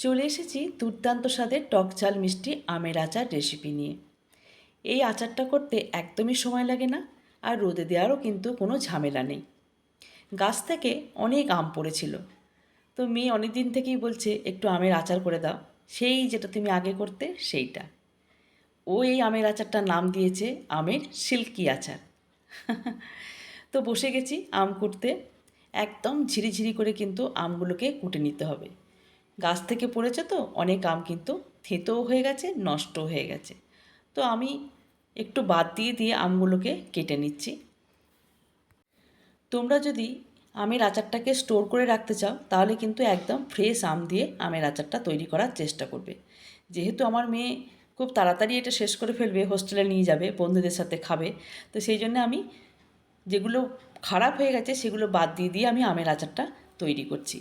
চলে এসেছি দুর্দান্ত স্বাদের টক ঝাল মিষ্টি আমের আচার রেসিপি নিয়ে। এই আচারটা করতে একদমই সময় লাগে না, আর রোদে দেওয়ারও কিন্তু কোনো ঝামেলা নেই। গাছ থেকে অনেক আম পড়েছিল, তো মেয়ে অনেক দিন থেকেই বলছে একটু আমের আচার করে দাও, সেই যেটা তুমি আগে করতে সেইটা। ও এই আমের আচারটার নাম দিয়েছে আমের সিল্কি আচার। তো বসে গেছি আম কুটতে। একদম ঝিরিঝিরি করে কিন্তু আমগুলোকে কুটে নিতে হবে। গাছ থেকে পড়েছে তো অনেক আম কিন্তু থেঁতোও হয়ে গেছে, নষ্টও হয়ে গেছে। তো আমি একটু বাদ দিয়ে দিয়ে আমগুলোকে কেটে নিচ্ছি। তোমরা যদি আমের আচারটাকে স্টোর করে রাখতে চাও তাহলে কিন্তু একদম ফ্রেশ আম দিয়ে আমের আচারটা তৈরি করার চেষ্টা করবে। যেহেতু আমার মেয়ে খুব তাড়াতাড়ি এটা শেষ করে ফেলবে, হোস্টেলে নিয়ে যাবে, বন্ধুদের সাথে খাবে, তো সেই জন্য আমি যেগুলো খারাপ হয়ে গেছে সেগুলো বাদ দিয়ে দিয়ে আমি আমের আচারটা তৈরি করছি।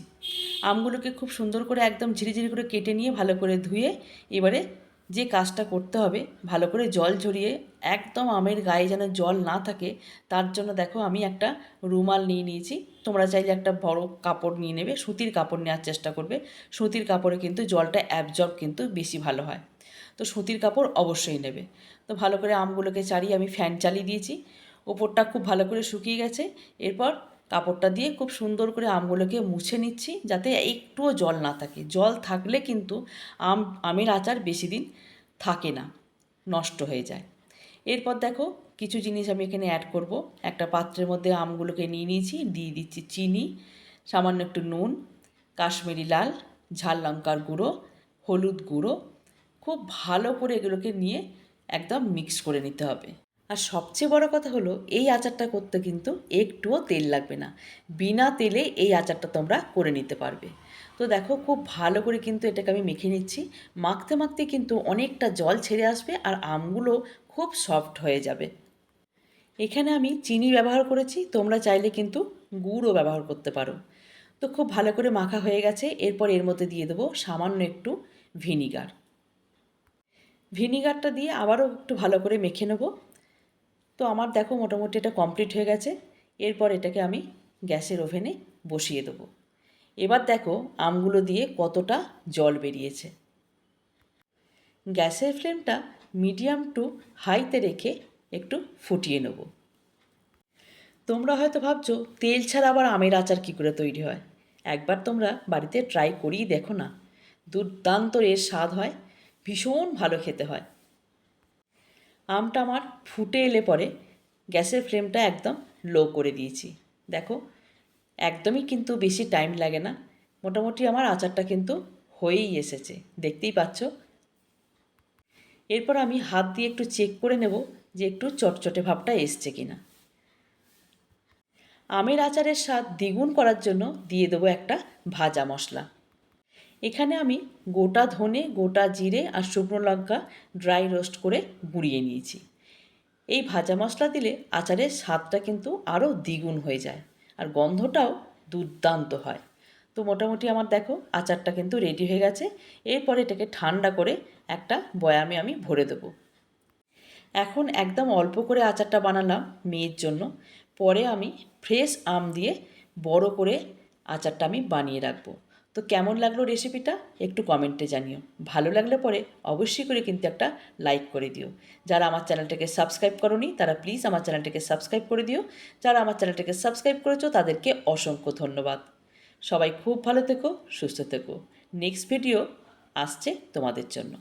আমগুলোকে খুব সুন্দর করে একদম ঝিরিঝিরি করে কেটে নিয়ে ভালো করে ধুয়ে এবারে যে কাজটা করতে হবে, ভালো করে জল ঝরিয়ে একদম আমের গায়ে যেন জল না থাকে তার জন্য দেখো আমি একটা রুমাল নিয়ে নিয়েছি। তোমরা চাইলে একটা বড় কাপড় নিয়ে নেবে, সুতির কাপড় নেওয়ার চেষ্টা করবে। সুতির কাপড়ে কিন্তু জলটা অ্যাবজর্ব কিন্তু বেশি ভালো হয়, তো সুতির কাপড় অবশ্যই নেবে। তো ভালো করে আমগুলোকে চাড়িয়ে আমি ফ্যান চালিয়ে দিয়েছি। ওপরটা খুব ভালো করে শুকিয়ে গেছে। এরপর কাপড়টা দিয়ে খুব সুন্দর করে আমগুলোকে মুছে নিচ্ছি যাতে একটুও জল না থাকে। জল থাকলে কিন্তু আমের আচার বেশি দিন থাকে না, নষ্ট হয়ে যায়। এরপর দেখো কিছু জিনিস আমি এখানে অ্যাড করব। একটা পাত্রের মধ্যে আমগুলোকে নিয়ে নিয়েছি, দিয়ে দিচ্ছি চিনি, সামান্য একটু নুন, কাশ্মীরি লাল, ঝাল লঙ্কার গুঁড়ো, হলুদ গুঁড়ো। খুব ভালো করে এগুলোকে নিয়ে একদম মিক্স করে নিতে হবে। আর সবচেয়ে বড় কথা হলো এই আচারটা করতে কিন্তু একটুও তেল লাগবে না। বিনা তেলে এই আচারটা তোমরা করে নিতে পারবে। তো দেখো খুব ভালো করে কিন্তু এটাকে আমি মেখে নিচ্ছি। মাখতে মাখতে কিন্তু অনেকটা জল ছেড়ে আসবে আর আমগুলো খুব সফট হয়ে যাবে। এখানে আমি চিনি ব্যবহার করেছি, তোমরা চাইলে কিন্তু গুড়ও ব্যবহার করতে পারো। তো খুব ভালো করে মাখা হয়ে গেছে। এরপর এর মধ্যে দিয়ে দেবো সামান্য একটু ভিনিগার। ভিনিগারটা দিয়ে আবারও একটু ভালো করে মেখে নেব। তো আমার দেখো মোটামুটি এটা কমপ্লিট হয়ে গেছে। এরপর এটাকে আমি গ্যাসের ওভেনে বসিয়ে দেবো। এবার দেখো আমগুলো দিয়ে কতটা জল বেরিয়েছে। গ্যাসের ফ্লেমটা মিডিয়াম টু হাইতে রেখে একটু ফুটিয়ে নেব। তোমরা হয়তো ভাবছো তেল ছাড়া আবার আমের আচার কী করে তৈরি হয়। একবার তোমরা বাড়িতে ট্রাই করেই দেখো না, দুর্দান্ত এর স্বাদ হয়, ভীষণ ভালো খেতে হয়। আমটা আমার ফুটে এলে পরে গ্যাসের ফ্লেমটা একদম লো করে দিয়েছি। দেখো একদমই কিন্তু বেশি টাইম লাগে না, মোটামুটি আমার আচারটা কিন্তু হয়েই এসেছে, দেখতেই পাচ্ছ। এরপর আমি হাত দিয়ে একটু চেক করে নেব যে একটু চটচটে ভাবটা এসছে কিনা। আমের আচারের স্বাদ দ্বিগুণ করার জন্য দিয়ে দেবো একটা ভাজা মশলা। এখানে আমি গোটা ধনে, গোটা জিরে আর শুকনো লঙ্কা ড্রাই রোস্ট করে গুঁড়িয়ে নিয়েছি। এই ভাজা মশলা দিলে আচারের স্বাদটা কিন্তু আরও দ্বিগুণ হয়ে যায় আর গন্ধটাও দুর্দান্ত হয়। তো মোটামুটি আমার দেখো আচারটা কিন্তু রেডি হয়ে গেছে। এরপরে এটাকে ঠান্ডা করে একটা বয়ামে আমি ভরে দেবো। এখন একদম অল্প করে আচারটা বানালাম মেয়ের জন্য, পরে আমি ফ্রেশ আম দিয়ে বড় করে আচারটা আমি বানিয়ে রাখবো। তো কেমন লাগলো রেসিপিটা একটু কমেন্টে জানিও। ভালো লাগলে পরে অবশ্যই করে কিন্তু একটা লাইক করে দিও। যারা আমার চ্যানেলটাকে সাবস্ক্রাইব করোনি তারা প্লিজ আমার চ্যানেলটাকে সাবস্ক্রাইব করে দিও। যারা আমার চ্যানেলটাকে সাবস্ক্রাইব করেছো তাদেরকে অসংখ্য ধন্যবাদ। সবাই খুব ভালো থেকো, সুস্থ থেকো। নেক্সট ভিডিও আসছে তোমাদের জন্য।